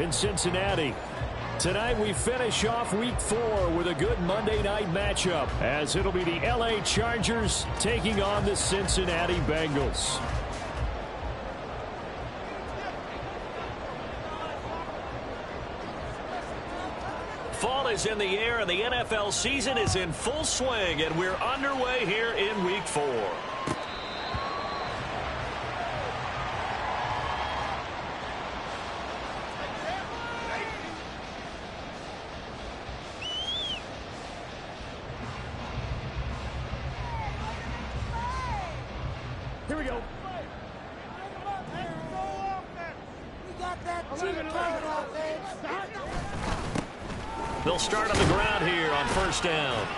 in Cincinnati. Tonight we finish off Week 4 with a good Monday night matchup, as it'll be the LA Chargers taking on the Cincinnati Bengals. Fall is in the air and the NFL season is in full swing, and we're underway here in Week 4. Here we go. We got that cheat code They'll start on the ground here on first down.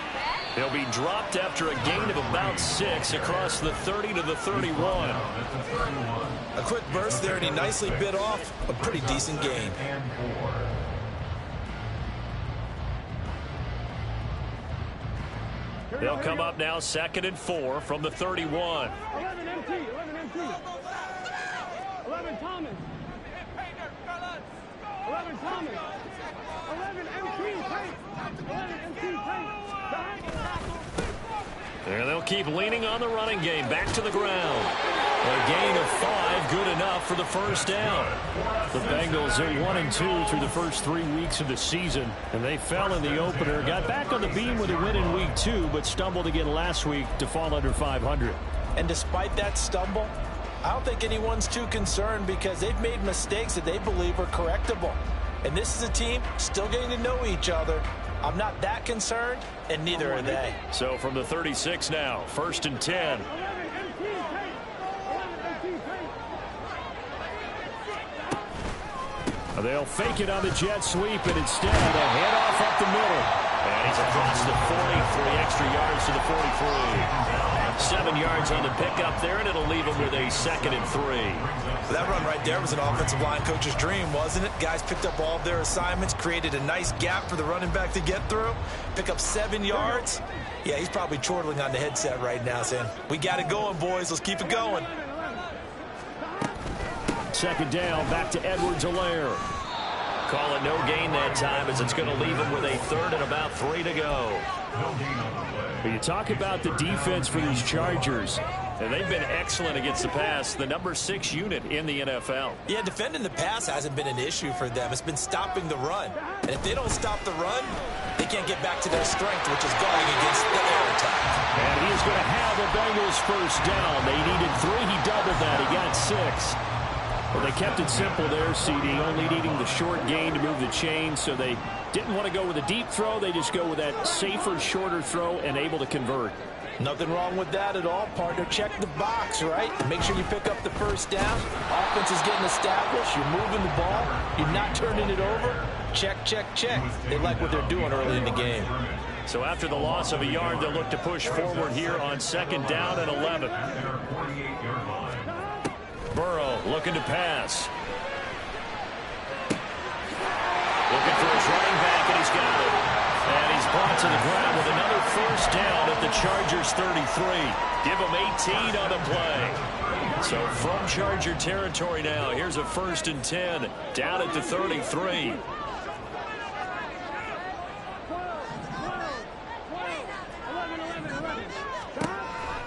They'll be dropped after a gain of about 6 across the 30 to the 31. A quick burst there, and he nicely bit off a pretty decent gain. They'll come up now 2nd and 4 from the 31. 11 MT, 11 MT. 11 Thomas. 11 Thomas. 11 MT, tight. 11 MT, tight. There they'll keep leaning on the running game. Back to the ground. A gain of 5, good enough for the first down. The Bengals are 1-2 through the first 3 weeks of the season, and they fell in the opener. Got back on the beam with a win in Week 2, but stumbled again last week to fall under 500. And despite that stumble, I don't think anyone's too concerned because they've made mistakes that they believe are correctable. And this is a team still getting to know each other. I'm not that concerned, and neither are they. So from the 36 now, 1st and 10. They'll fake it on the jet sweep, and instead a handoff up the middle. And he's across the 40, 3 extra yards to the 43. 7 yards on the pickup there, and it'll leave him with a 2nd and 3. That run right there was an offensive line coach's dream, wasn't it? Guys picked up all of their assignments, created a nice gap for the running back to get through, pick up 7 yards. Yeah, he's probably chortling on the headset right now saying, we got it going, boys. Let's keep it going. 2nd down, back to Edwards-Helaire. Call it no gain that time, as it's going to leave him with a 3rd and about 3 to go. But you talk about the defense for these Chargers, and they've been excellent against the pass, the number 6 unit in the NFL. Yeah, defending the pass hasn't been an issue for them. It's been stopping the run. And if they don't stop the run, they can't get back to their strength, which is guarding against the air attack. And he's going to have the Bengals first down. They needed 3. He doubled that. He got 6. Well, they kept it simple there, CD, only needing the short gain to move the chain, so they didn't want to go with a deep throw. They just go with that safer, shorter throw and able to convert. Nothing wrong with that at all, partner. Check the box, right? Make sure you pick up the first down. Offense is getting established. You're moving the ball. You're not turning it over. Check, check, check. They like what they're doing early in the game. So after the loss of a yard, they'll look to push forward here on 2nd down and 11. Burrow looking to pass. Looking for his running back, and he's got it. And he's brought to the ground with another first down at the Chargers 33. Give him 18 on the play. So from Charger territory now, here's a 1st and 10 down at the 33.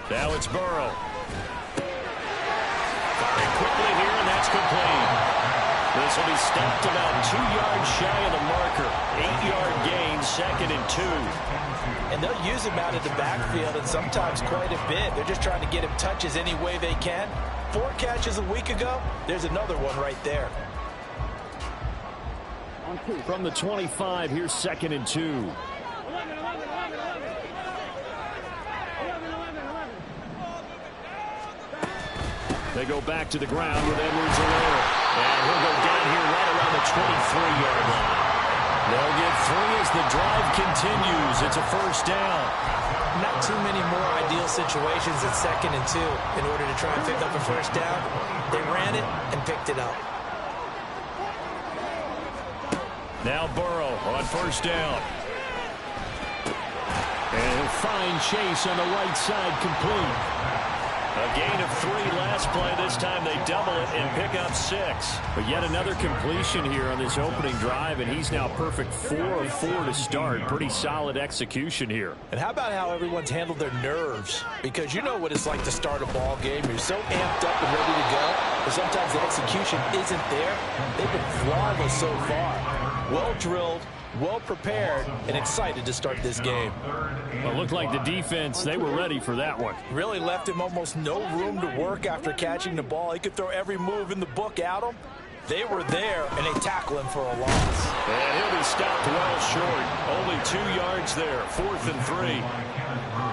Now it's Burrow. Firing quickly here, and that's complete. This will be stopped about 2 yards shy of the marker. 8-yard gain, 2nd and 2. And they'll use him out of the backfield, and sometimes quite a bit. They're just trying to get him touches any way they can. 4 catches a week ago. There's another one right there. From the 25, here's 2nd and 2. They go back to the ground with Edwards-Helaire. And he'll go down here right around the 23-yard line. They'll get 3 as the drive continues. It's a first down. Not too many more ideal situations at 2nd and 2 in order to try and pick up a first down. They ran it and picked it up. Now Burrow on first down. And he'll find Chase on the right side, complete. A gain of 3 last play. This time they double it and pick up 6. But yet another completion here on this opening drive, and he's now perfect 4 of 4 to start. Pretty solid execution here. And how about how everyone's handled their nerves? Because you know what it's like to start a ball game. You're so amped up and ready to go, but sometimes the execution isn't there. They've been flawless so far. Well drilled, well prepared, and excited to start this game. Well, it looked like the defense, they were ready for that one. Really left him almost no room to work after catching the ball. He could throw every move in the book at him. They were there, and they tackle him for a loss. And he'll be stopped well short. Only 2 yards there, 4th and 3.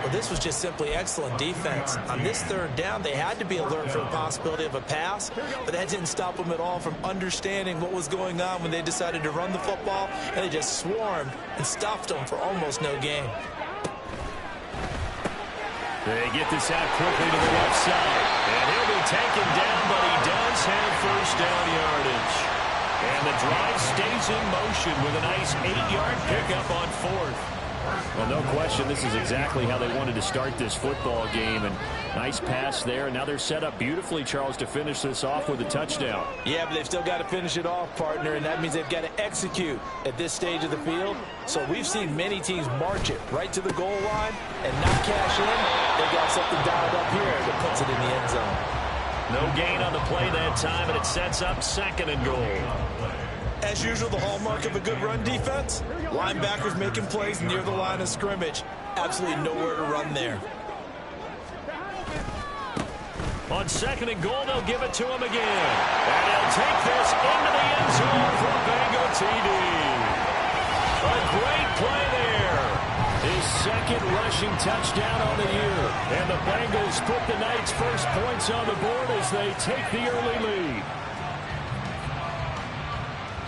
Well, this was just simply excellent defense. On this 3rd down, they had to be alert for the possibility of a pass, but that didn't stop them at all from understanding what was going on when they decided to run the football, and they just swarmed and stuffed them for almost no gain. They get this out quickly to the left side. And he'll be taken down, but he does have 1st down yardage. And the drive stays in motion with a nice 8-yard pickup on 4th. Well, no question, this is exactly how they wanted to start this football game. And nice pass there. And now they're set up beautifully, Charles, to finish this off with a touchdown. Yeah, but they've still got to finish it off, partner, and that means they've got to execute at this stage of the field. So we've seen many teams march it right to the goal line and not cash in. They got something dialed up here that puts it in the end zone. No gain on the play that time, and it sets up 2nd and goal. As usual, the hallmark of a good run defense, linebackers making plays near the line of scrimmage. Absolutely nowhere to run there. On 2nd and goal, they'll give it to him again. And he'll take this into the end zone for a Bengal TD. A great play there. His 2nd rushing touchdown on the year. And the Bengals put the Knights' first points on the board as they take the early lead.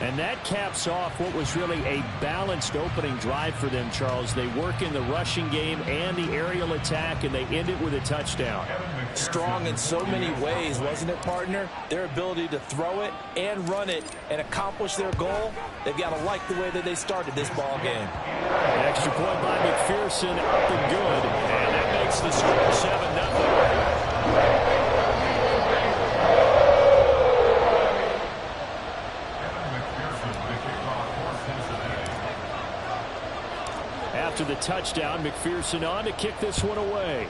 And that caps off what was really a balanced opening drive for them, Charles. They work in the rushing game and the aerial attack, and they end it with a touchdown. Strong in so many ways, wasn't it, partner? Their ability to throw it and run it and accomplish their goal, they've got to like the way that they started this ball game. An extra point by McPherson, up and good. And that makes the score 7-0. After the touchdown, McPherson on to kick this one away.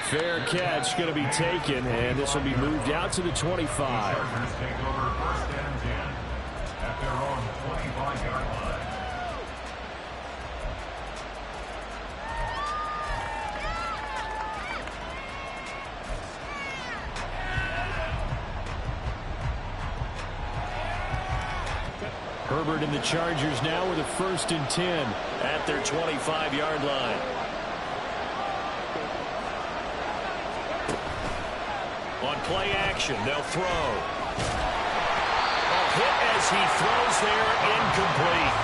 Fair catch going to be taken, and this will be moved out to the 25. Herbert and the Chargers now with a 1st and 10 at their 25-yard line. On play action, they'll throw. A hit as he throws there, incomplete.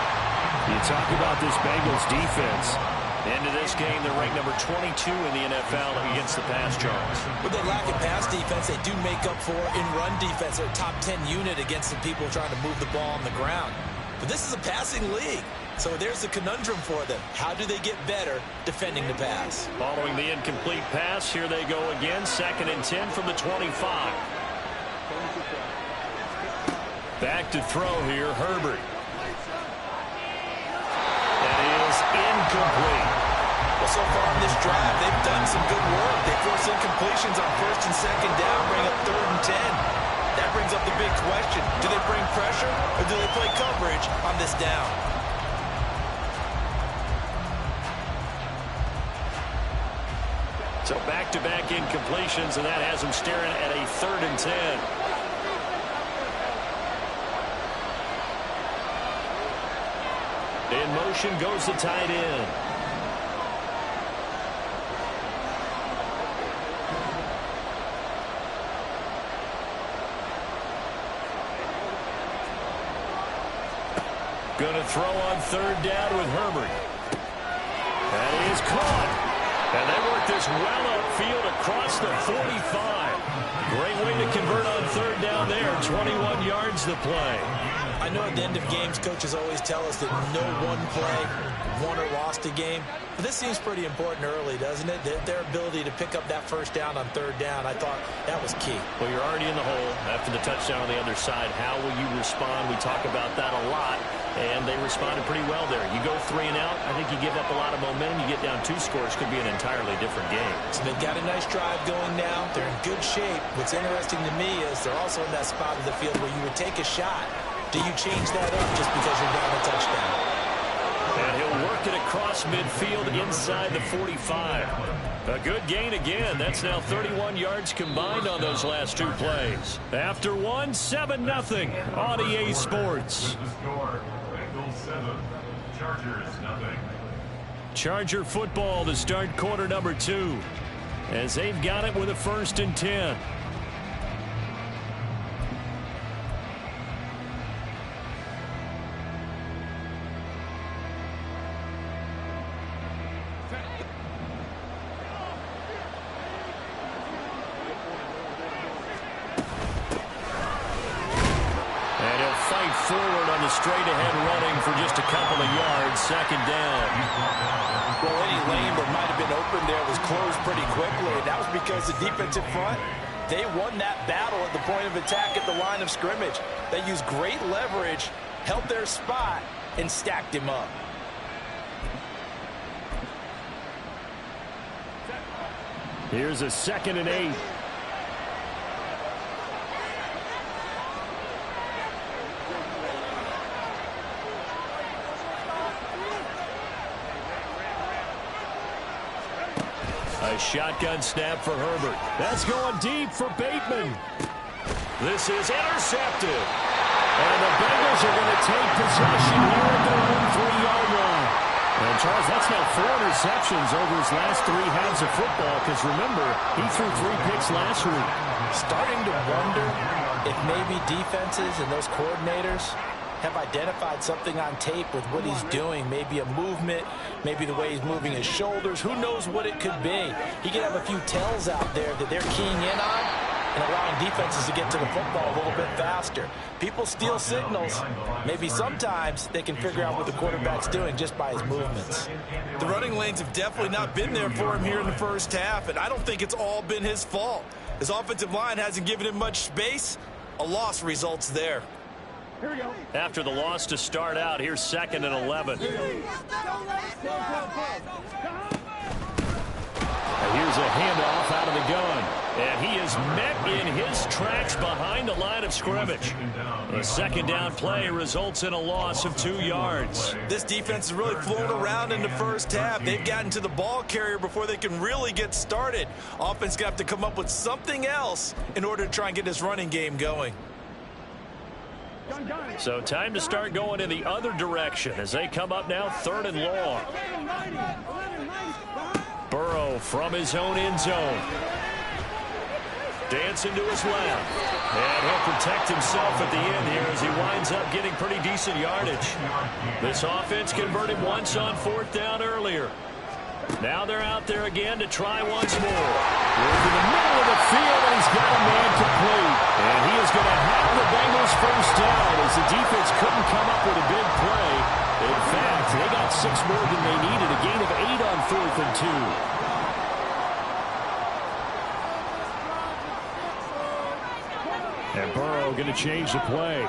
You talk about this Bengals defense. Into this game, they're ranked number 22 in the NFL against the pass, Charles. With their lack of pass defense, they do make up for in run defense. They're a top 10 unit against the people trying to move the ball on the ground. But this is a passing league, so there's a conundrum for them. How do they get better defending the pass? Following the incomplete pass, here they go again. 2nd and 10 from the 25. Back to throw here, Herbert. Incomplete. Well, so far in this drive, they've done some good work. They force incompletions on 1st and 2nd down, bring up 3rd and 10. That brings up the big question. Do they bring pressure or do they play coverage on this down? So back-to-back incompletions, and that has them staring at a 3rd and 10. In motion goes the tight end. Going to throw on 3rd down with Herbert. That is caught. And they work this well upfield across the 45. Great way to convert on 3rd down there. 21 yards to play. I know at the end of games, coaches always tell us that no one play won or lost a game. But this seems pretty important early, doesn't it? Their ability to pick up that first down on third down, I thought that was key. Well, you're already in the hole after the touchdown on the other side. How will you respond? We talk about that a lot, and they responded pretty well there. You go 3 and out, I think you give up a lot of momentum. You get down 2 scores, could be an entirely different game. So they've got a nice drive going now. They're in good shape. What's interesting to me is they're also in that spot of the field where you would take a shot. Do you change that up just because you're down a touchdown? And he'll work it across midfield inside the 45. A good gain again. That's now 31 yards combined on those last 2 plays. After one, 7-0 on EA Sports. Charger football to start quarter number 2 as they've got it with a 1st and 10. Forward on the straight-ahead running for just a couple of yards. 2nd down. Well, any lane that might have been open there was closed pretty quickly. And that was because the defensive front, they won that battle at the point of attack at the line of scrimmage. They used great leverage, held their spot, and stacked him up. Here's a 2nd and 8. A shotgun snap for Herbert. That's going deep for Bateman. This is intercepted. And the Bengals are going to take possession here at their own 3-yard line. And Charles, that's now 4 interceptions over his last 3 halves of football, because remember, he threw 3 picks last week. Starting to wonder if maybe defenses and those coordinators have identified something on tape with what he's doing. Maybe a movement, maybe the way he's moving his shoulders. Who knows what it could be? He could have a few tells out there that they're keying in on and allowing defenses to get to the football a little bit faster. People steal signals. Maybe sometimes they can figure out what the quarterback's doing just by his movements. The running lanes have definitely not been there for him here in the first half, and I don't think it's all been his fault. His offensive line hasn't given him much space. A loss results there. Here we go. After the loss to start out, here's 2nd and 11. Go. And here's a handoff out of the gun. And he is met in his tracks behind the line of scrimmage. The 2nd down play results in a loss of 2 yards. This defense has really flown around in the first half. They've gotten to the ball carrier before they can really get started. Offense got to come up with something else in order to try and get this running game going. So time to start going in the other direction as they come up now 3rd and long. Burrow from his own end zone. Dancing to his left. And he'll protect himself at the end here as he winds up getting pretty decent yardage. This offense converted once on 4th down earlier. Now they're out there again to try once more. Work in the middle of the field, and he's got a man complete. And he is going to have the Bengals 1st down as the defense couldn't come up with a big play. In fact, they got 6 more than they needed. A gain of 8 on 4th and 2. And Burrow going to change the play.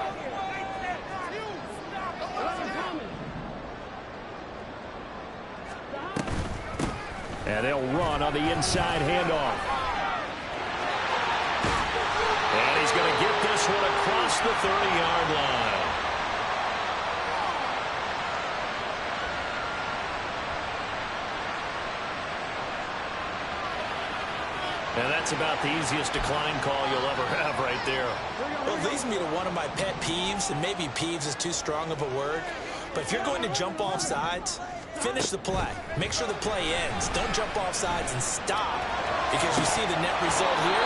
And they'll run on the inside handoff. And he's going to get this one across the 30-yard line. And that's about the easiest decline call you'll ever have right there. Well, it leads me to one of my pet peeves, and maybe peeves is too strong of a word, but if you're going to jump off sides, finish the play. Make sure the play ends. Don't jump off sides and stop, because you see the net result here.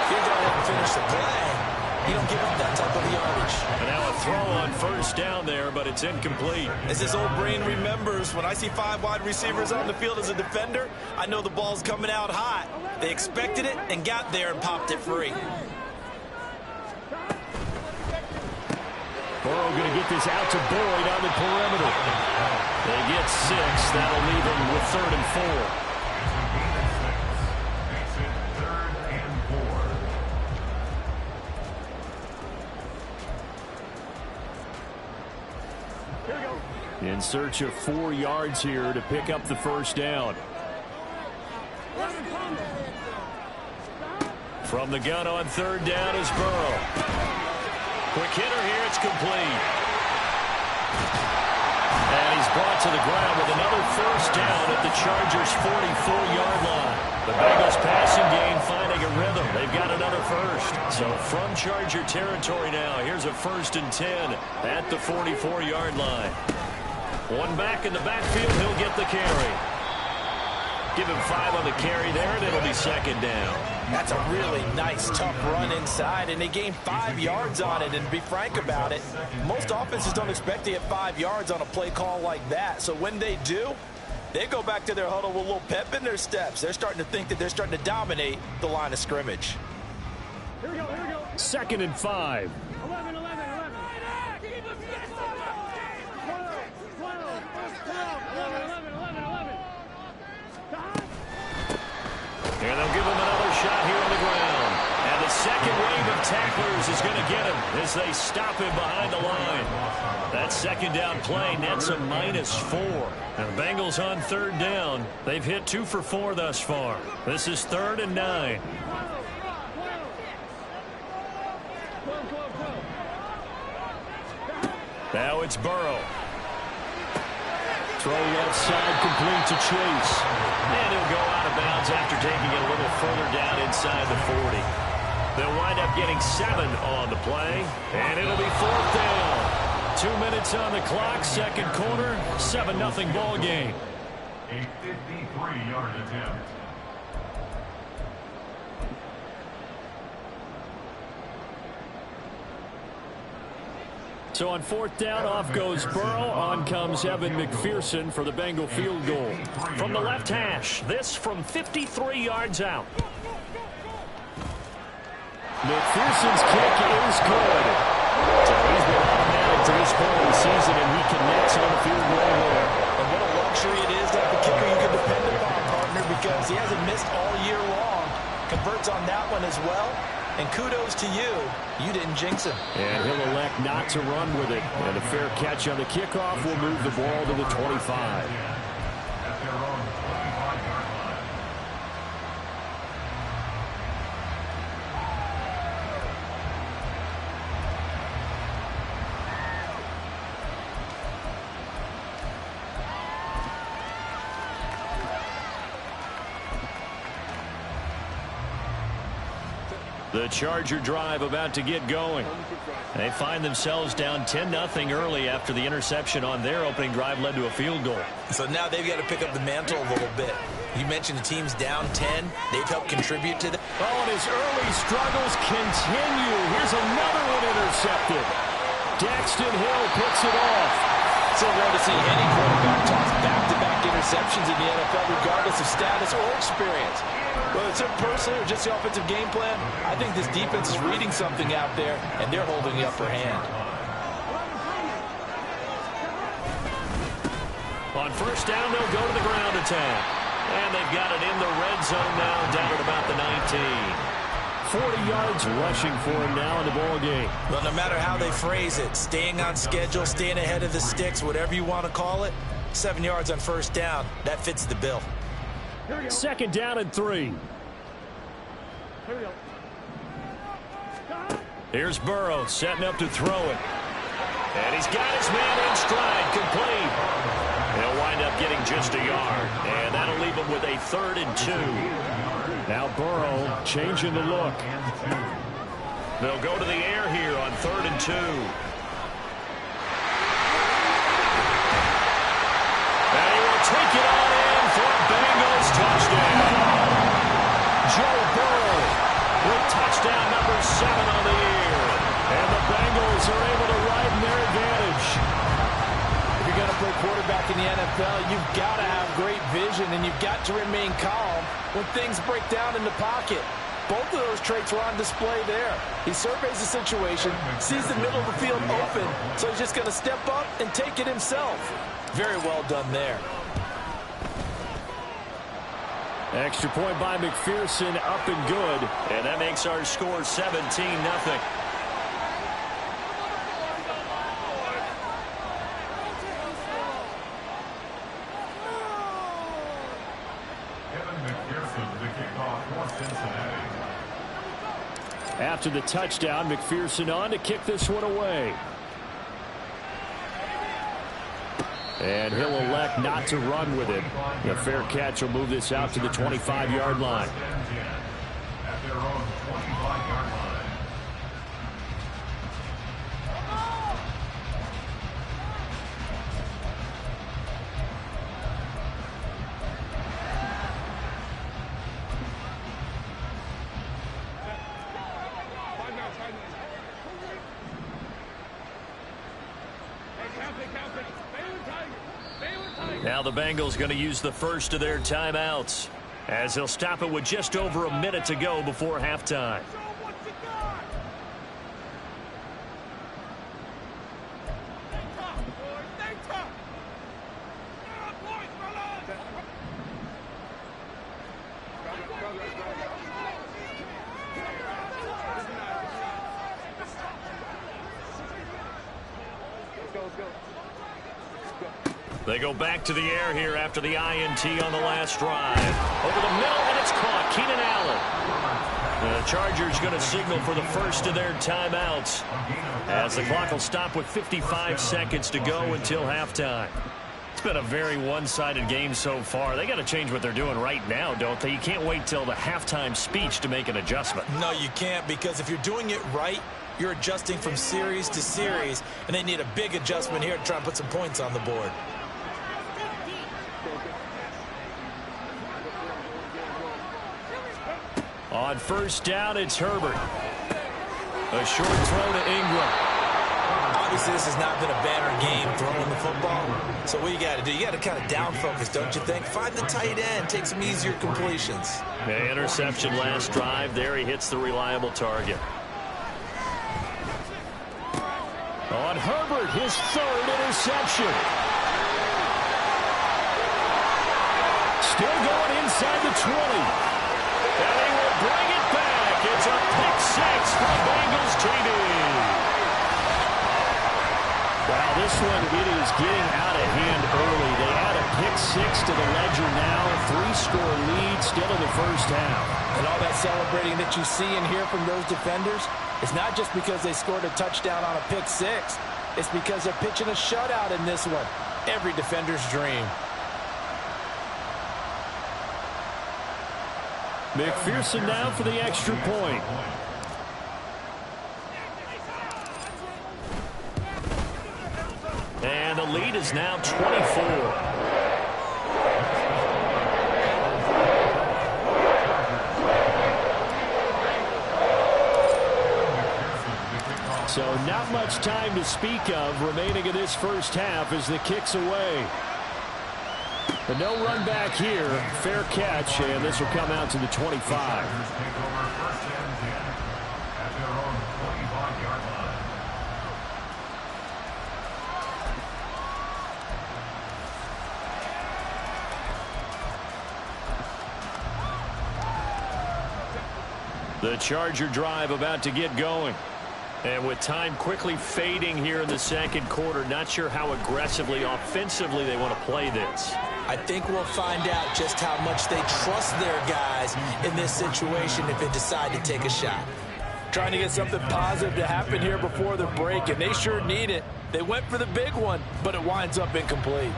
If you go ahead and finish the play, you don't give up that type of yardage. And now a throw on 1st down there, but it's incomplete. As his old brain remembers, when I see 5 wide receivers on the field as a defender, I know the ball's coming out hot. They expected it and got there and popped it free. Burrow going to get this out to Boyd on the perimeter. They get 6. That'll leave them with 3rd and 4. In search of 4 yards here to pick up the first down. From the gun on 3rd down is Burrow. Quick hitter here, it's complete. And he's brought to the ground with another first down at the Chargers' 44-yard line. The Bengals passing game finding a rhythm. They've got another first. So from Charger territory now, here's a 1st and 10 at the 44-yard line. One back in the backfield, he'll get the carry. Give him 5 on the carry there, and it'll be 2nd down. That's a really nice, tough run inside, and they gained 5 yards on it. And to be frank about it, most offenses don't expect to get 5 yards on a play call like that. So when they do, they go back to their huddle with a little pep in their steps. They're starting to think that they're starting to dominate the line of scrimmage. Here we go, here we go. 2nd and 5. 11, 11, 11. And they'll give him another shot here on the ground. And the second wave of tacklers is going to get him as they stop him behind the line. That 2nd down play nets a -4. And the Bengals on 3rd down. They've hit 2 for 4 thus far. This is 3rd and 9. Now it's Burrow. Throw left side complete to Chase. And he'll go out of bounds after taking it a little further down inside the 40. They'll wind up getting 7 on the play. And it'll be 4th down. 2 minutes on the clock, 2nd quarter, 7-0 ball game. A 53-yard attempt. So on 4th down, off goes Burrow. On comes Evan McPherson for the Bengal field goal. From the left hash, this from 53 yards out. McPherson's kick is good. So he's been automatic to this point of the season, and he connects on the field goal there. And what a luxury it is to have a kicker you can depend upon, partner, because he hasn't missed all year long. Converts on that one as well. And kudos to you. You didn't jinx him. And he'll elect not to run with it. And a fair catch on the kickoff will move the ball to the 25. At their own 25-yard line. The Charger drive about to get going. They find themselves down 10-0 early after the interception on their opening drive led to a field goal. So now they've got to pick up the mantle a little bit. You mentioned the team's down 10. They've helped contribute to that. Oh, and his early struggles continue. Here's another one intercepted. Daxton Hill picks it off. So rare to see any quarterback toss back-to-back interceptions in the NFL, regardless of status or experience. Whether it's him personally or just the offensive game plan, I think this defense is reading something out there, and they're holding the upper hand. On 1st down, they'll go to the ground attack. And they've got it in the red zone now, down at about the 19. 40 yards rushing for him now in the ball game. Well, no matter how they phrase it, staying on schedule, staying ahead of the sticks, whatever you want to call it, 7 yards on 1st down, that fits the bill. 2nd down and 3. Here we go. Here's Burrow setting up to throw it. And he's got his man in stride, complete. He'll wind up getting just a yard. And that'll leave him with a 3rd and 2. Now Burrow changing the look. They'll go to the air here on 3rd and 2. And he will take it on in for a Bengals touchdown. Joe Burrow with touchdown number 7 on the year. And the Bengals are able to widen their advantage. If you're going to play quarterback in the NFL, you've got to have great vision, and you've got to remain calm when things break down in the pocket. Both of those traits were on display there. He surveys the situation, sees the middle of the field open, so he's just going to step up and take it himself. Very well done there. Extra point by McPherson, up and good. And that makes our score 17-0. After the touchdown, McPherson on to kick this one away. And he'll elect not to run with it. The fair catch will move this out to the 25-yard line. At their own 25-yard line. Now the Bengals going to use the first of their timeouts as they'll stop it with just over a minute to go before halftime. They go back to the air here after the INT on the last drive. Over the middle, and it's caught. Keenan Allen. The Chargers going to signal for the first of their timeouts as the clock will stop with 55 seconds to go until halftime. It's been a very one-sided game so far. They got to change what they're doing right now, don't they? You can't wait till the halftime speech to make an adjustment. No, you can't, because if you're doing it right, you're adjusting from series to series, and they need a big adjustment here to try and put some points on the board. On first down, it's Herbert. A short throw to Ingram. Obviously, this has not been a banner game throwing the football. So what you got to do, you got to kind of down focus, don't you think? Find the tight end, take some easier completions. The interception last drive. There he hits the reliable target. On Herbert, his third interception. Still going inside the 20. And he will bring it back. It's a pick six for Bengals TV. Wow, this one, it is getting out of hand early. They add a pick six to the ledger now. 3-score lead still in the first half. And all that celebrating that you see and hear from those defenders is not just because they scored a touchdown on a pick six. It's because they're pitching a shutout in this one. Every defender's dream. McPherson now for the extra point. And the lead is now 24. So not much time to speak of remaining in this first half as the kick's away. But no run back here. Fair catch, and this will come out to the 25. The Charger drive about to get going. And with time quickly fading here in the second quarter, not sure how aggressively, offensively they want to play this. I think we'll find out just how much they trust their guys in this situation if they decide to take a shot. Trying to get something positive to happen here before the break, and they sure need it. They went for the big one, but it winds up incomplete.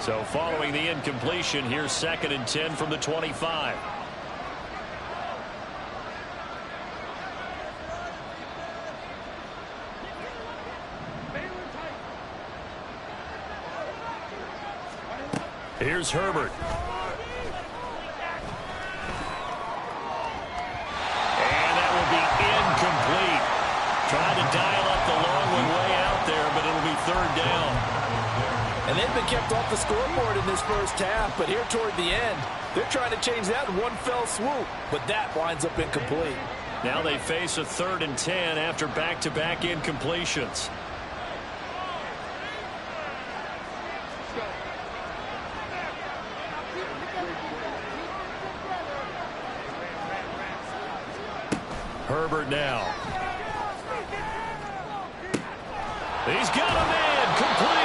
So following the incompletion, here's 2nd and 10 from the 25. Here's Herbert. And that will be incomplete. Tried to dial up the long one way out there, but it'll be 3rd down. And kept off the scoreboard in this first half, but here toward the end, they're trying to change that in one fell swoop, but that winds up incomplete. Now they face a 3rd and 10 after back-to-back incompletions. Herbert now. He's got a man complete.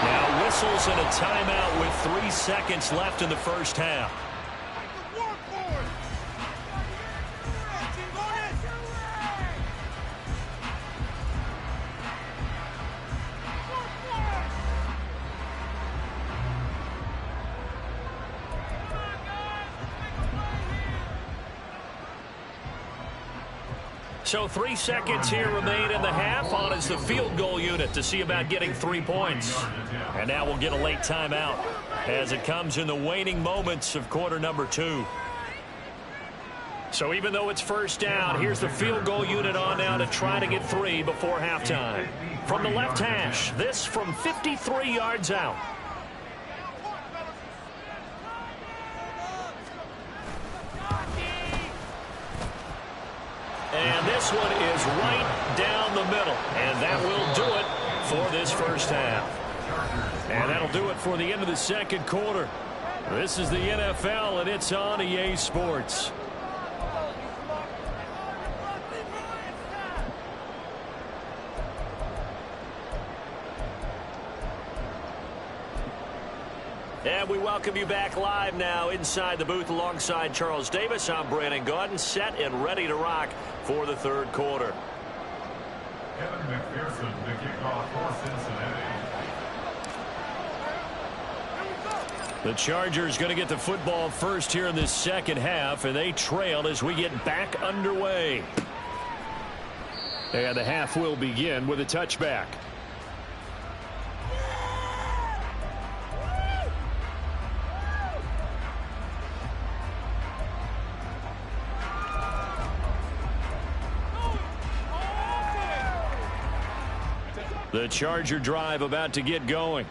Now whistles and a timeout with 3 seconds left in the first half. So 3 seconds here remain in the half. On is the field goal unit to see about getting 3 points. And now we'll get a late timeout as it comes in the waning moments of quarter number 2. So even though it's first down, here's the field goal unit on now to try to get 3 before halftime. From the left hash, this from 53 yards out. And this one is right down the middle. And that will do it for this first half. And that'll do it for the end of the second quarter. This is the NFL, and it's on EA Sports. And we welcome you back live now inside the booth alongside Charles Davis. I'm Brandon Gaudin, set and ready to rock for the third quarter. Kevin McPherson, the kickoff for Cincinnati. The Chargers going to get the football first here in this second half, and they trail as we get back underway. And the half will begin with a touchback. The Charger drive about to get going.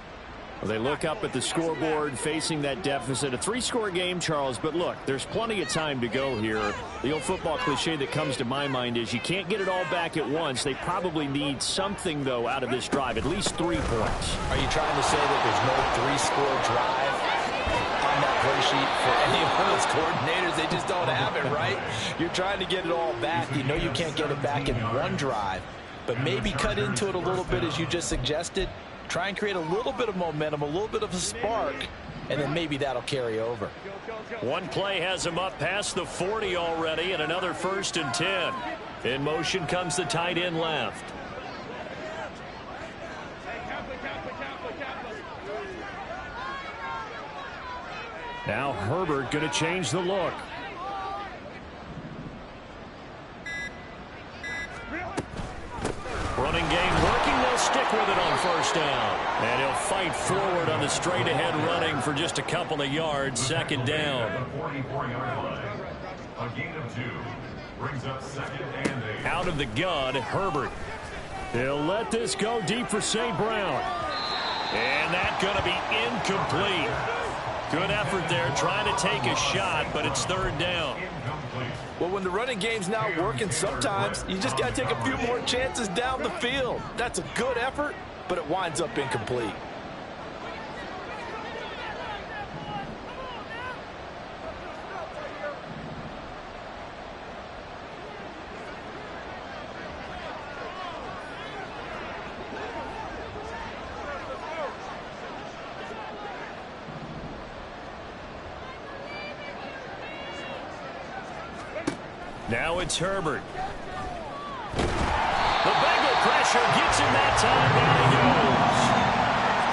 They look up at the scoreboard facing that deficit. A 3-score game, Charles, but look, there's plenty of time to go here. The old football cliche that comes to my mind is you can't get it all back at once. They probably need something, though, out of this drive, at least 3 points. Are you trying to say that there's no 3-score drive on that play sheet for any of those coordinators? They just don't have it, right? You're trying to get it all back. You know you can't get it back in one drive, but maybe cut into it a little bit as you just suggested. Try and create a little bit of momentum, a little bit of a spark, and then maybe that'll carry over. One play has him up past the 40 already, and another 1st and 10. In motion comes the tight end left. Now Herbert going to change the look. Running game working. They'll stick with it on first down. And he'll fight forward on the straight-ahead running for just a couple of yards. Second down. The 44-yard line. A gain of 2 brings up 2nd and 8. Out of the gun, Herbert. He'll let this go deep for St. Brown. And that's going to be incomplete. Good effort there, trying to take a shot, but it's 3rd down. Well, when the running game's not working, sometimes you just got to take a few more chances down the field. That's a good effort, but it winds up incomplete. Now it's Herbert. The Bengal pressure gets him that time. Down he goes.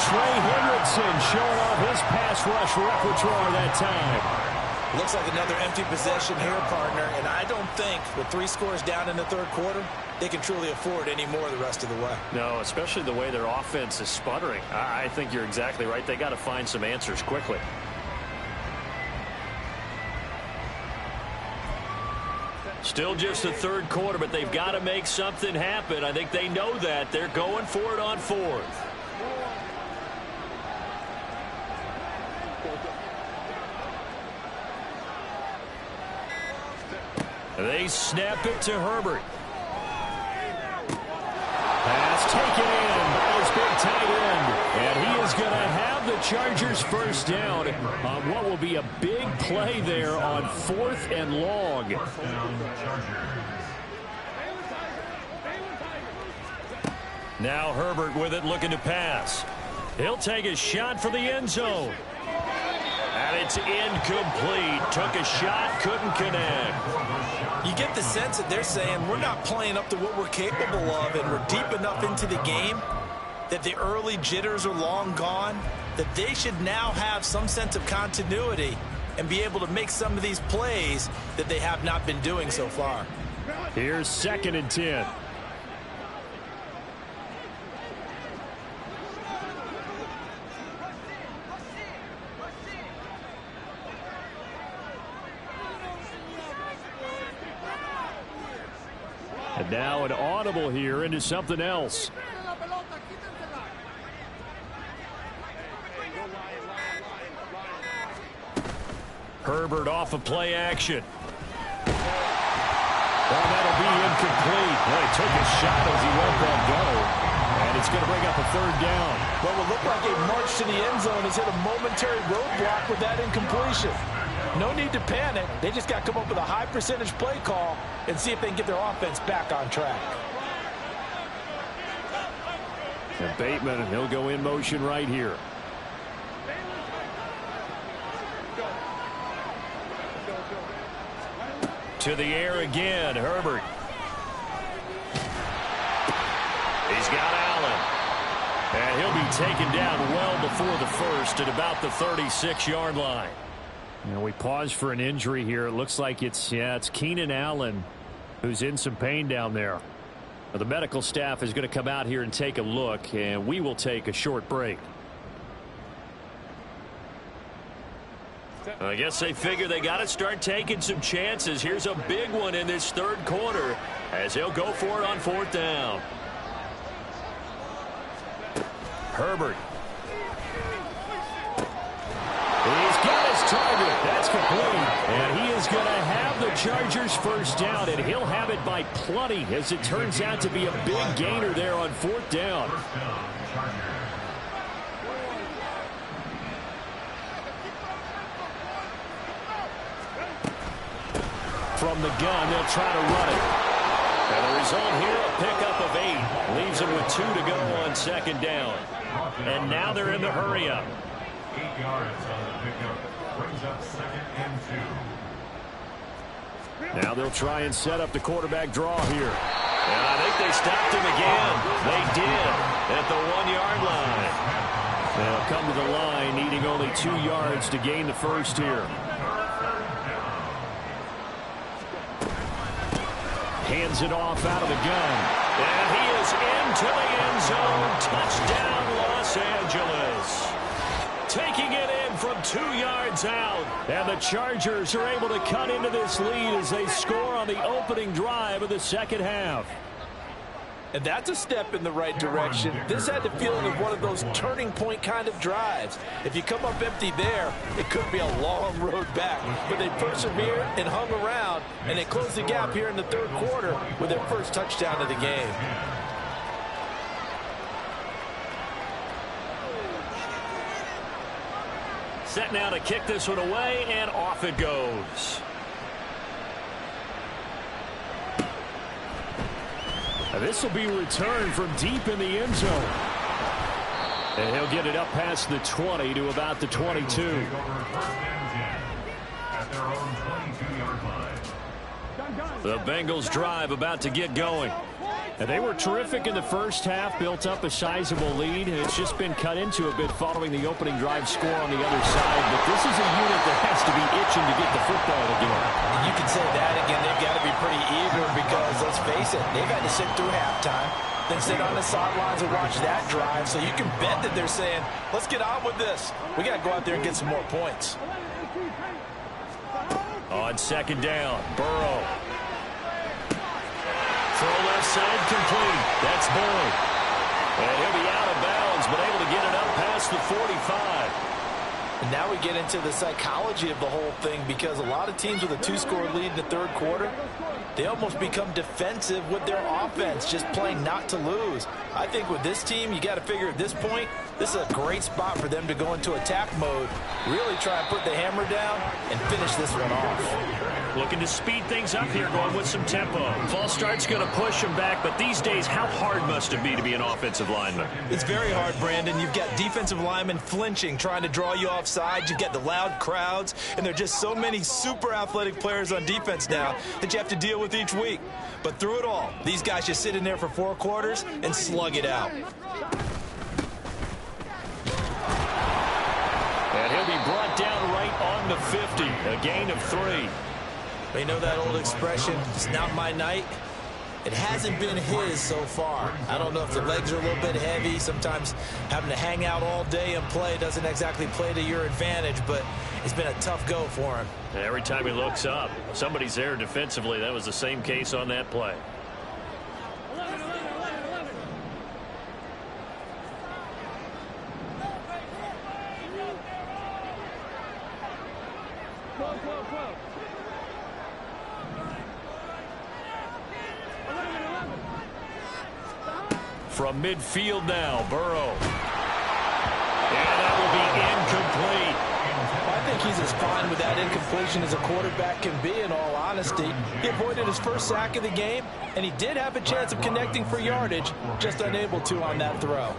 Trey Hendrickson showing off his pass rush repertoire that time. Looks like another empty possession here, partner, and I don't think with 3 scores down in the third quarter, they can truly afford any more the rest of the way. No, especially the way their offense is sputtering. I think you're exactly right. They got to find some answers quickly. Still just the third quarter, but they've got to make something happen. I think they know that. They're going for it on 4th. They snap it to Herbert. Pass taken in by his big tight end. And he is going to have the Chargers first down on what will be a big play there on 4th and long. Now Herbert with it, looking to pass. He'll take a shot for the end zone. And it's incomplete. Took a shot, couldn't connect. You get the sense that they're saying we're not playing up to what we're capable of, and we're deep enough into the game that the early jitters are long gone, that they should now have some sense of continuity and be able to make some of these plays that they have not been doing so far. Here's 2nd and 10. And now an audible here into something else. Herbert off of play action. Well, that'll be incomplete. Well, he took a shot as he let that go. And it's going to bring up a 3rd down. What will look like a march to the end zone has hit a momentary roadblock with that incompletion. No need to panic. They just got to come up with a high percentage play call and see if they can get their offense back on track. And Bateman, he'll go in motion right here. To the air again, Herbert. He's got Allen. And he'll be taken down well before the first at about the 36-yard line. You know, we pause for an injury here. It looks like it's Keenan Allen who's in some pain down there. Now, the medical staff is going to come out here and take a look, and we will take a short break. I guess they figure they got to start taking some chances. Here's a big one in this 3rd quarter as he'll go for it on 4th down. Herbert. He's got his target. That's complete. And he is going to have the Chargers first down, and he'll have it by plenty as it turns out to be a big gainer there on 4th down. From the gun, they'll try to run it. And the result here, a pickup of 8. Leaves them with 2 to go on 2nd down. And now they're in the hurry-up. 8 yards on the pickup. Brings up 2nd and 2. Now they'll try and set up the quarterback draw here. And I think they stopped him again. They did at the 1-yard line. They'll come to the line needing only 2 yards to gain the first here. Hands it off out of the gun. And he is into the end zone. Touchdown, Los Angeles. Taking it in from 2 yards out. And the Chargers are able to cut into this lead as they score on the opening drive of the 2nd half. And that's a step in the right direction. This had the feeling of one of those turning point kind of drives. If you come up empty there, it could be a long road back. But they persevered and hung around, and they closed the gap here in the 3rd quarter with their first touchdown of the game. Set now to kick this one away, and off it goes. This will be returned from deep in the end zone. And he'll get it up past the 20 to about the 22. At their own 22-yard line. The Bengals drive about to get going. And they were terrific in the first half, built up a sizable lead, and it's just been cut into a bit following the opening drive score on the other side. But this is a unit that has to be itching to get the football again. You can say that again. They've got to be pretty eager because, let's face it, they've had to sit through halftime, then sit on the sidelines and watch that drive. So you can bet that they're saying, let's get on with this. We got to go out there and get some more points. On 2nd down, Burrow. Throw left side complete. That's Boyd. And he'll be out of bounds, but able to get it up past the 45. And now we get into the psychology of the whole thing, because a lot of teams with a 2-score lead in the third quarter, they almost become defensive with their offense, just playing not to lose. I think with this team, you got to figure at this point, this is a great spot for them to go into attack mode, really try and put the hammer down and finish this one off. Looking to speed things up here, going with some tempo. False start's going to push him back, but these days, how hard must it be to be an offensive lineman? It's very hard, Brandon. You've got defensive linemen flinching, trying to draw you offside. You've got the loud crowds, and there are just so many super athletic players on defense now that you have to deal with each week. But through it all, these guys just sit in there for 4 quarters and slug it out. And he'll be brought down right on the 50, a gain of 3. You know that old expression, it's not my night? It hasn't been his so far. I don't know if the legs are a little bit heavy. Sometimes having to hang out all day and play doesn't exactly play to your advantage, but it's been a tough go for him. And every time he looks up, somebody's there defensively. That was the same case on that play. From midfield now, Burrow. And that will be incomplete. I think he's as fine with that incompletion as a quarterback can be, in all honesty. He avoided his first sack of the game, and he did have a chance of connecting for yardage, just unable to on that throw.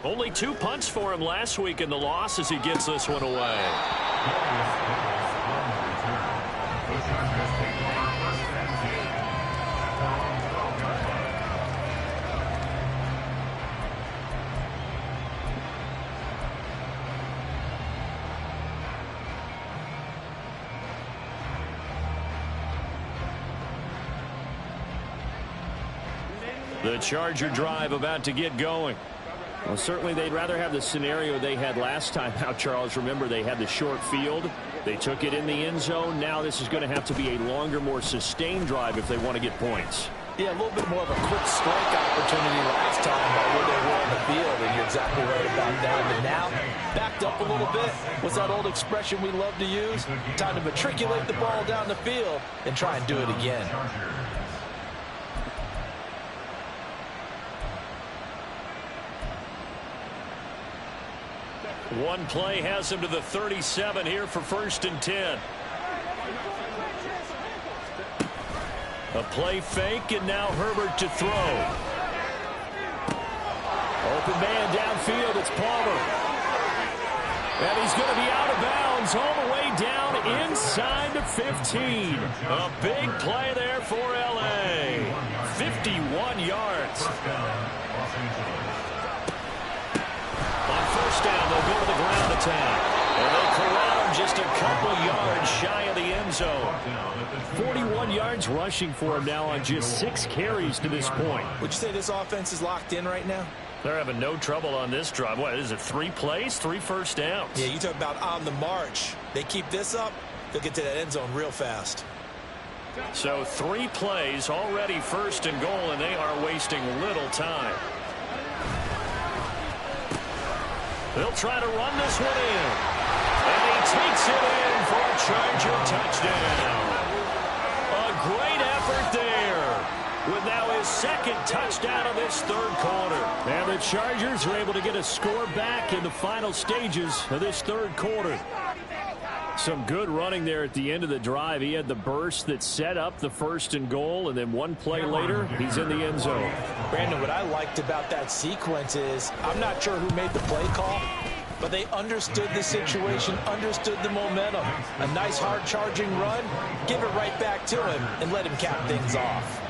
Only 2 punts for him last week in the loss as he gets this one away. The Charger drive about to get going. Well, certainly they'd rather have the scenario they had last time out, Charles. Remember, they had the short field. They took it in the end zone. Now this is going to have to be a longer, more sustained drive if they want to get points. Yeah, a little bit more of a quick strike opportunity last time by where they were on the field, and you're exactly right about that. But now, backed up a little bit. What's that old expression we love to use? Time to matriculate the ball down the field and try and do it again. One play has him to the 37 here for 1st and 10. A play fake, and now Herbert to throw. Open man downfield, it's Palmer. And he's going to be out of bounds all the way down inside the 15. A big play there for L.A. 51 yards. On 1st down, they'll go to the ground attack. And they'll corral him just a couple yards shy of the end zone. 41 yards rushing for him now on just 6 carries to this point. Would you say this offense is locked in right now? They're having no trouble on this drive. What is it, 3 plays, 3 first downs? Yeah, you talk about on the march. They keep this up, they'll get to that end zone real fast. So 3 plays, already 1st and goal, and they are wasting little time. They'll try to run this one in. And he takes it in for a Charger touchdown. A great effort there, with now his 2nd touchdown of this 3rd quarter. And the Chargers are able to get a score back in the final stages of this 3rd quarter. Some good running there at the end of the drive. He had the burst that set up the 1st and goal, and then 1 play later, he's in the end zone. Brandon, what I liked about that sequence is, I'm not sure who made the play call, but they understood the situation, understood the momentum. A nice hard charging run, give it right back to him, and let him cap things off.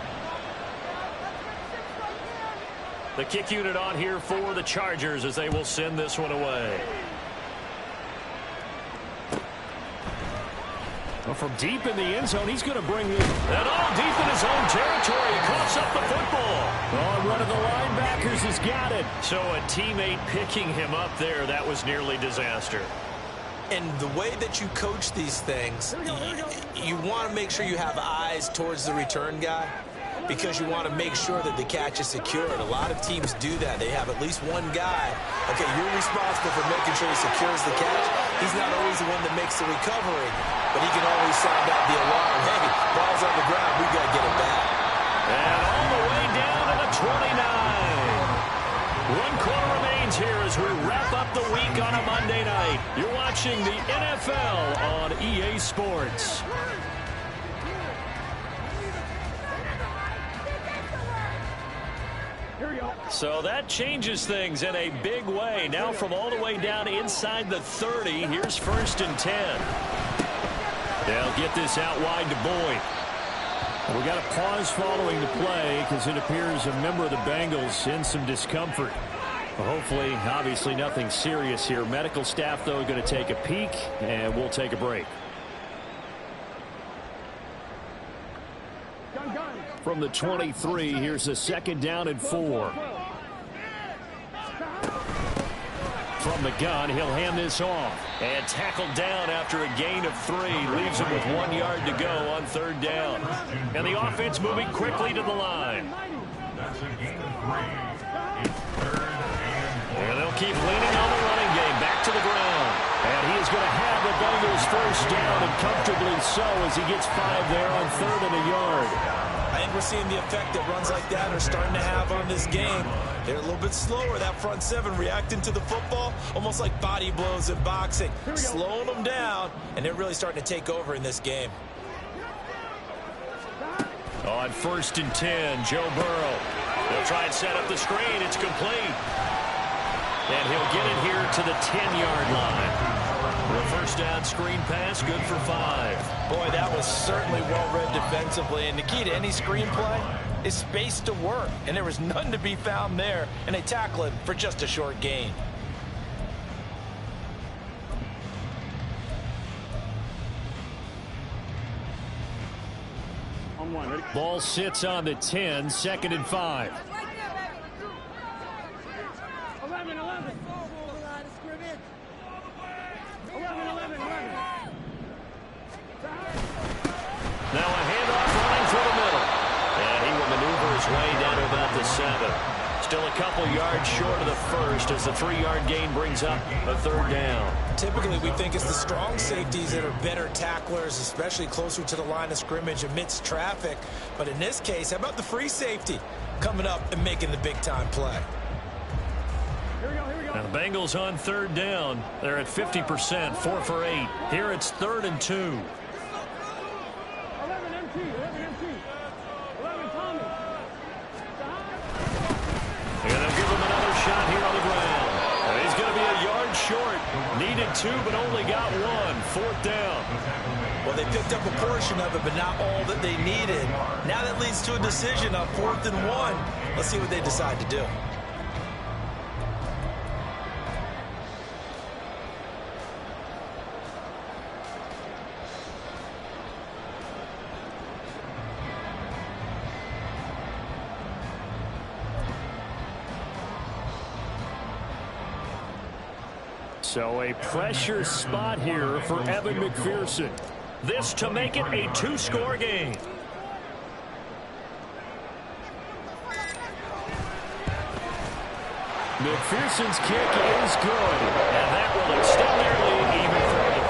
The kick unit on here for the Chargers as they will send this one away. Well, from deep in the end zone, he's going to bring it. And all deep in his own territory. He coughs up the football. Oh, one of the linebackers has got it. So a teammate picking him up there, that was nearly disaster. And the way that you coach these things, you want to make sure you have eyes towards the return guy. because you want to make sure that the catch is secured. A lot of teams do that. They have at least one guy. Okay, you're responsible for making sure he secures the catch. He's not always the one that makes the recovery, but he can always sound out the alarm. Hey, ball's on the ground. We got to get it back. And all the way down to the 29. 1 quarter remains here as we wrap up the week on a Monday night. You're watching the NFL on EA Sports. So that changes things in a big way. Now from all the way down inside the 30, here's 1st and 10. They'll get this out wide to Boyd. We got a pause following the play because it appears a member of the Bengals in some discomfort. Hopefully, obviously nothing serious here. Medical staff, though, going to take a peek, and we'll take a break. From the 23, here's a 2nd down and 4. From the gun, he'll hand this off. And tackled down after a gain of 3. Leaves him with 1 yard to go on 3rd down. And the offense moving quickly to the line. That's a gain of 3. It's 3rd and 4. And they'll keep leaning on the running game. Back to the ground. And he is going to have the Bengals 1st down, and comfortably so as he gets 5 there on 3rd and a yard. I think we're seeing the effect that runs like that are starting to have on this game. They're a little bit slower, that front 7, reacting to the football, almost like body blows in boxing, slowing them down, and they're really starting to take over in this game. On 1st and 10, Joe Burrow. He'll try and set up the screen. It's complete. And he'll get it here to the 10-yard line. The 1st down screen pass, good for 5. Boy, that was certainly well-read defensively. And the key to any screen play is space to work. And there was none to be found there. And they tackle him for just a short gain. Ball sits on the 10, 2nd and 5. 11. 11. Now a handoff running through the middle. And he will maneuver his way down to about the 7. Still a couple yards short of the 1st as the 3-yard gain brings up a 3rd down. Typically, we think it's the strong safeties that are better tacklers, especially closer to the line of scrimmage amidst traffic. But in this case, how about the free safety coming up and making the big-time play? Here we go. Now the Bengals on 3rd down. They're at 50%, 4 for 8. Here it's 3rd and 2. 11 MT. 11 Tommy. And they'll give him another shot here on the ground. And he's going to be a yard short. Needed 2, but only got 1. 4th down. Well, they picked up a portion of it, but not all that they needed. Now that leads to a decision on 4th and 1. Let's see what they decide to do. So a pressure spot here for Evan McPherson. This to make it a 2-score game. McPherson's kick is good, and that will extend their lead even further.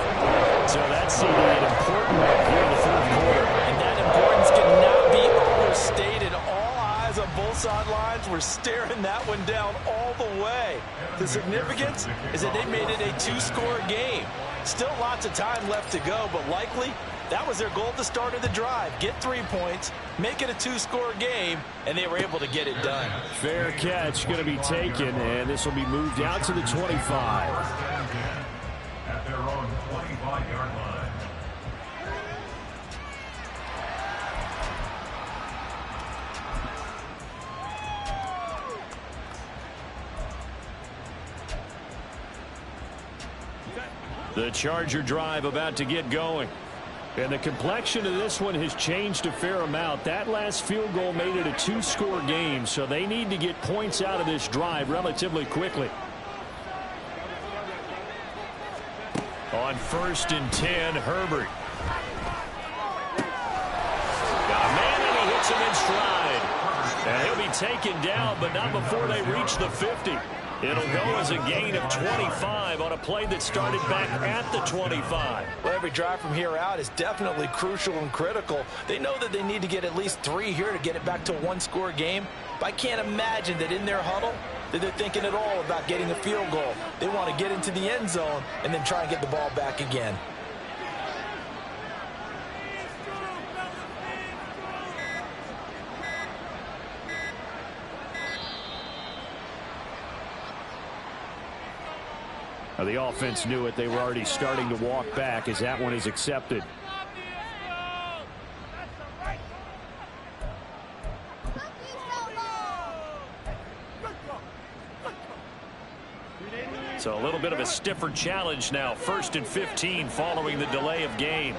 So that's an important one here in the 3rd quarter. And that importance cannot be overstated. All eyes on both sidelines were staring that one down all the way. The significance is that they made it a 2-score game. Still lots of time left to go, but likely that was their goal at the start of the drive. Get 3 points, make it a 2-score game, and they were able to get it done. Fair catch going to be taken, and this will be moved out to the 25. At their own 25-yard line. The Charger drive about to get going. And the complexion of this one has changed a fair amount. That last field goal made it a 2-score game, so they need to get points out of this drive relatively quickly. On 1st and 10, Herbert. Got a man, and he hits him in stride. And he'll be taken down, but not before they reach the 50. It'll go as a gain of 25 on a play that started back at the 25. Well, every drive from here out is definitely crucial and critical. They know that they need to get at least 3 here to get it back to a one-score game. But I can't imagine that in their huddle that they're thinking at all about getting a field goal. They want to get into the end zone and then try and get the ball back again. Now, the offense knew it. They were already starting to walk back as that one is accepted. So a little bit of a stiffer challenge now. 1st and 15 following the delay of game.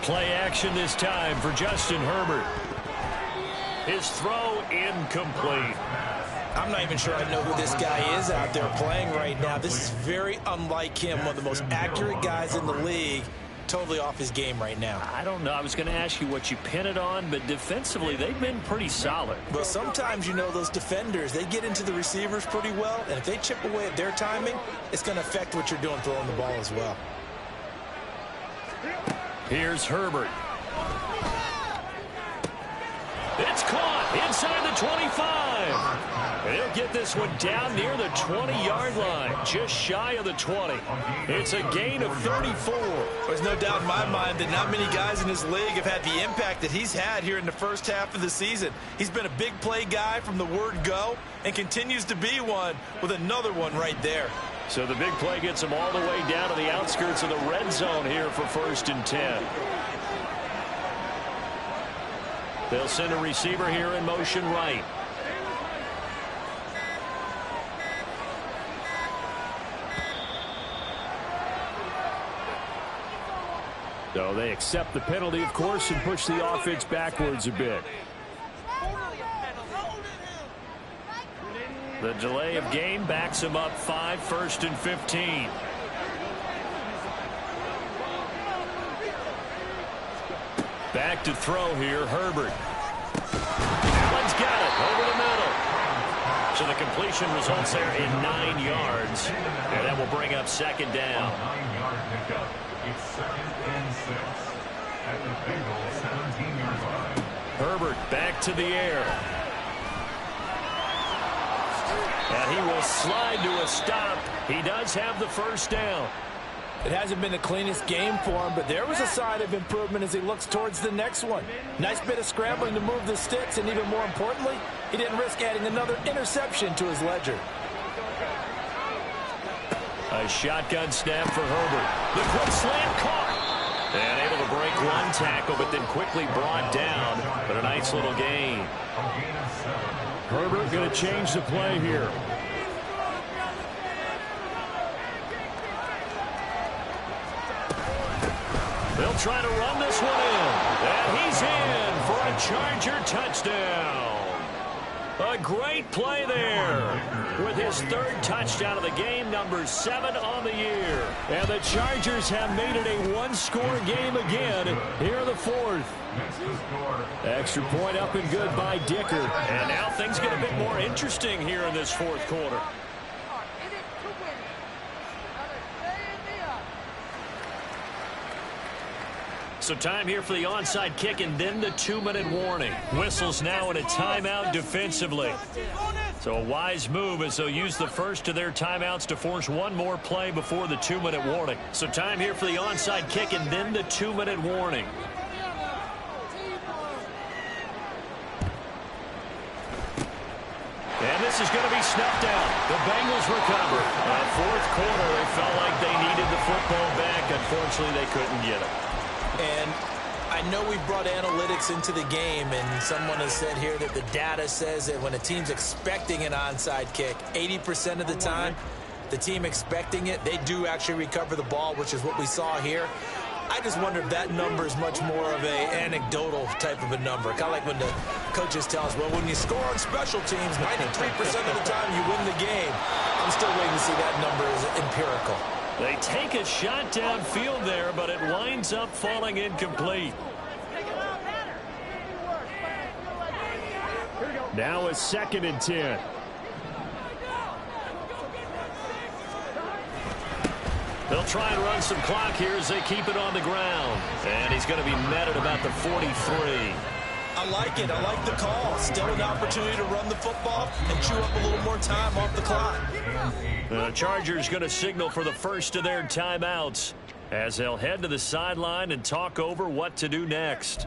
Play action this time for Justin Herbert. His throw incomplete. I'm not even sure I know who this guy is out there playing right now. This is very unlike him, one of the most accurate guys in the league. Totally off his game right now. I don't know. I was going to ask you what you pin it on, but defensively, they've been pretty solid. Well, sometimes, you know, those defenders, they get into the receivers pretty well, and if they chip away at their timing, it's going to affect what you're doing throwing the ball as well. Here's Herbert. It's caught inside the 25. He'll get this one down near the 20-yard line, just shy of the 20. It's a gain of 34. There's no doubt in my mind that not many guys in this league have had the impact that he's had here in the first half of the season. He's been a big play guy from the word go and continues to be one with another one right there. So the big play gets him all the way down to the outskirts of the red zone here for 1st and 10. They'll send a receiver here in motion right. So they accept the penalty, of course, and push the offense backwards a bit. The delay of game backs him up 5, 1st and 15. Back to throw here, Herbert. One's got it over the middle. So the completion results there in 9 yards. And that will bring up 2nd down. 9-yard pickup. It's 2nd and 6 at the Bengals 17-yard line. Herbert back to the air. And he will slide to a stop. He does have the 1st down. It hasn't been the cleanest game for him, but there was a sign of improvement as he looks towards the next one. Nice bit of scrambling to move the sticks, and even more importantly, he didn't risk adding another interception to his ledger. A shotgun snap for Herbert. The quick slant caught. And able to break one tackle, but then quickly brought down. But a nice little gain. Herbert going to change the play here. They'll try to run this one in. And he's in for a Charger touchdown. A great play there with his 3rd touchdown of the game, number 7 on the year. And the Chargers have made it a one-score game again here in the 4th. Extra point up and good by Dicker. And now things get a bit more interesting here in this 4th quarter. So time here for the onside kick and then the 2-minute warning. Whistles now in a timeout defensively. So a wise move as they'll use the first of their timeouts to force one more play before the 2-minute warning. So time here for the onside kick and then the 2-minute warning. And this is going to be snuffed out. The Bengals recover. 4th quarter, they felt like they needed the football back. Unfortunately, they couldn't get it. And I know we brought analytics into the game, and someone has said here that the data says that when a team's expecting an onside kick, 80% of the time, the team expecting it, they do actually recover the ball, which is what we saw here. I just wonder if that number is much more of a anecdotal type of a number. Kind of like when the coaches tell us, well, when you score on special teams, 93% of the time you win the game. I'm still waiting to see that number as empirical. They take a shot downfield there, but it winds up falling incomplete. Now a 2nd and 10. They'll try and run some clock here as they keep it on the ground. And he's going to be met at about the 43. I like it. I like the call. Still an opportunity to run the football and chew up a little more time off the clock. The Chargers going to signal for the first of their timeouts as they'll head to the sideline and talk over what to do next.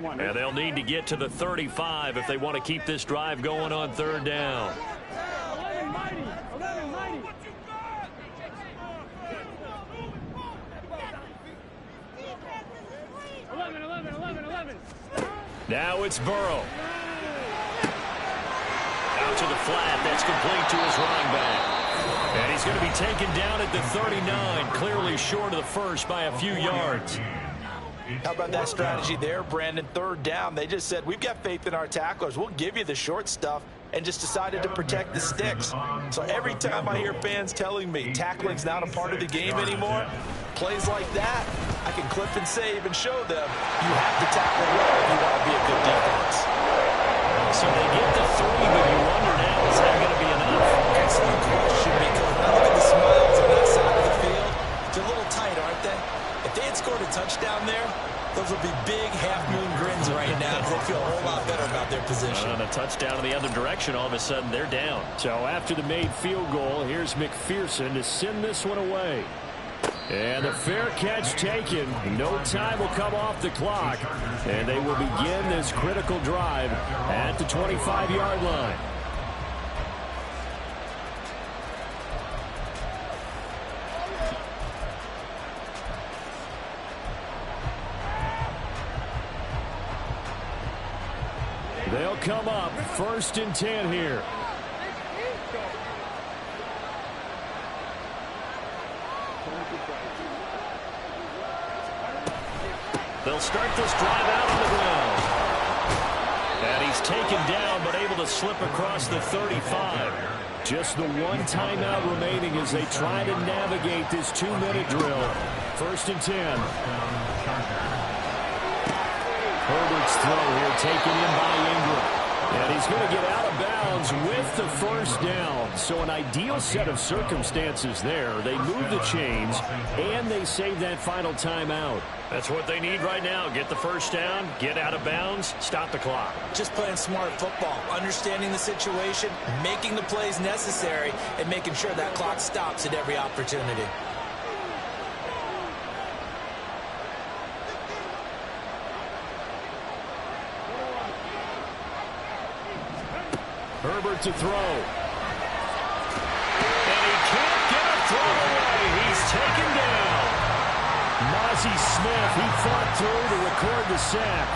And they'll need to get to the 35 if they want to keep this drive going on 3rd down. 11. Now it's Burrow. Out to the flat. That's complete to his running back. And he's going to be taken down at the 39, clearly short of the first by a few yards. How about that strategy there, Brandon? 3rd down. They just said, we've got faith in our tacklers. We'll give you the short stuff, and just decided to protect the sticks. So every time I hear fans telling me tackling's not a part of the game anymore, plays like that, I can clip and save and show them you have to tackle well if you want to be a good defense. So they get the 3, but you wonder now, is that going to be enough? Excellent question, because now look at the smiles on that side of the field. They're a little tight, aren't they? If they had scored a touchdown there, those would be big half-moon grins right now because they feel a whole lot better about their position. And a touchdown in the other direction, all of a sudden they're down. So after the made field goal, here's McPherson to send this one away. And a fair catch taken. No time will come off the clock. And they will begin this critical drive at the 25-yard line. They'll come up 1st and 10 here. They'll start this drive out on the ground. And he's taken down but able to slip across the 35. Just the one timeout remaining as they try to navigate this 2-minute drill. 1st and 10. Herbert's throw here taken in by Ingram. And he's going to get out of bounds with the 1st down. So an ideal set of circumstances there. They move the chains, and they save that final timeout. That's what they need right now. Get the 1st down, get out of bounds, stop the clock. Just playing smart football, understanding the situation, making the plays necessary, and making sure that clock stops at every opportunity. Herbert to throw. And he can't get a throw away. He's taken down. Mozzie Smith, he fought through to record the sack.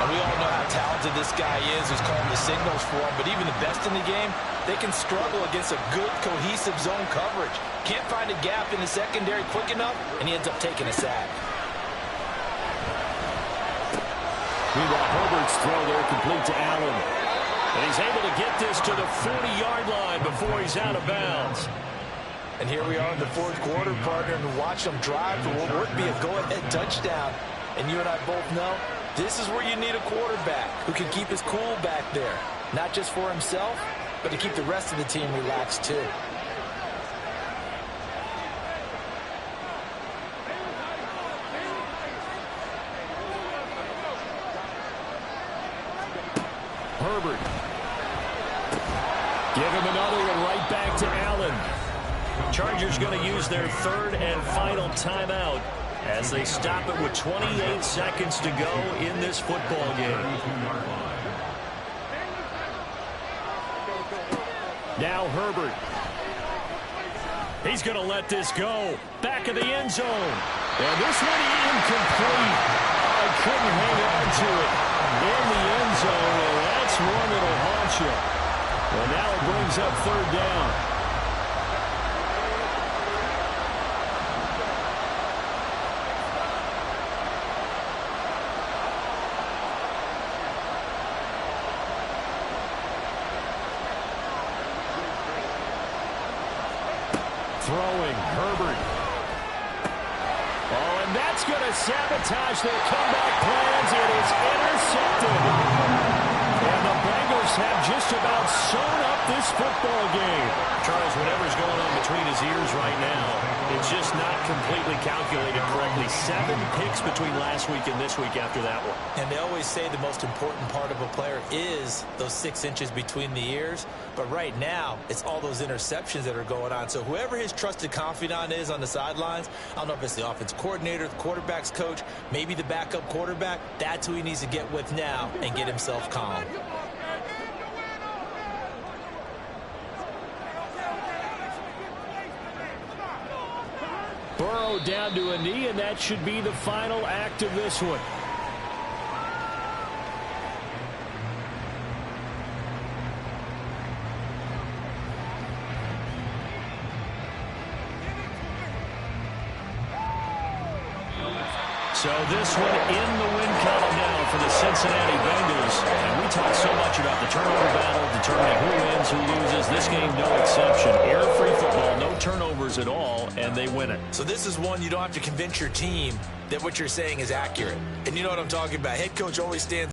And we all know how talented this guy is who's calling the signals for him. But even the best in the game, they can struggle against a good, cohesive zone coverage. Can't find a gap in the secondary quick enough, and he ends up taking a sack. Meanwhile, Herbert's throw there complete to Allen. And he's able to get this to the 40-yard line before he's out of bounds. And here we are in the 4th quarter, partner, and watch them drive for what would be a go-ahead touchdown. And you and I both know this is where you need a quarterback who can keep his cool back there. Not just for himself, but to keep the rest of the team relaxed too. Herbert. Give him another one right back to Allen. Chargers going to use their 3rd and final timeout as they stop it with 28 seconds to go in this football game. Now Herbert. He's going to let this go. Back of the end zone. And this one incomplete. I couldn't hang on to it. In the end zone, and that's one that'll haunt you. Well, now it brings up 3rd down. Throwing, Herbert. Oh, and that's going to sabotage their comeback plans. It is intercepted. And the Bengals have just about sewn up this football game. Charles, whatever's going on between his ears right now, it's just not completely calculated correctly. 7 picks between last week and this week after that one. And they always say the most important part of a player is those 6 inches between the ears. But right now, it's all those interceptions that are going on. So whoever his trusted confidant is on the sidelines, I don't know if it's the offense coordinator, the quarterback's coach, maybe the backup quarterback, that's who he needs to get with now and get himself calm. Burrow down to a knee, and that should be the final act of this one. So this one in the win column now for the Cincinnati Bengals. And we talked so much about the turnover battle, determining who wins, who loses. This game, no exception. Air-free football, no turnovers at all, and they win it. So this is one you don't have to convince your team that what you're saying is accurate. And you know what I'm talking about. Head coach always stands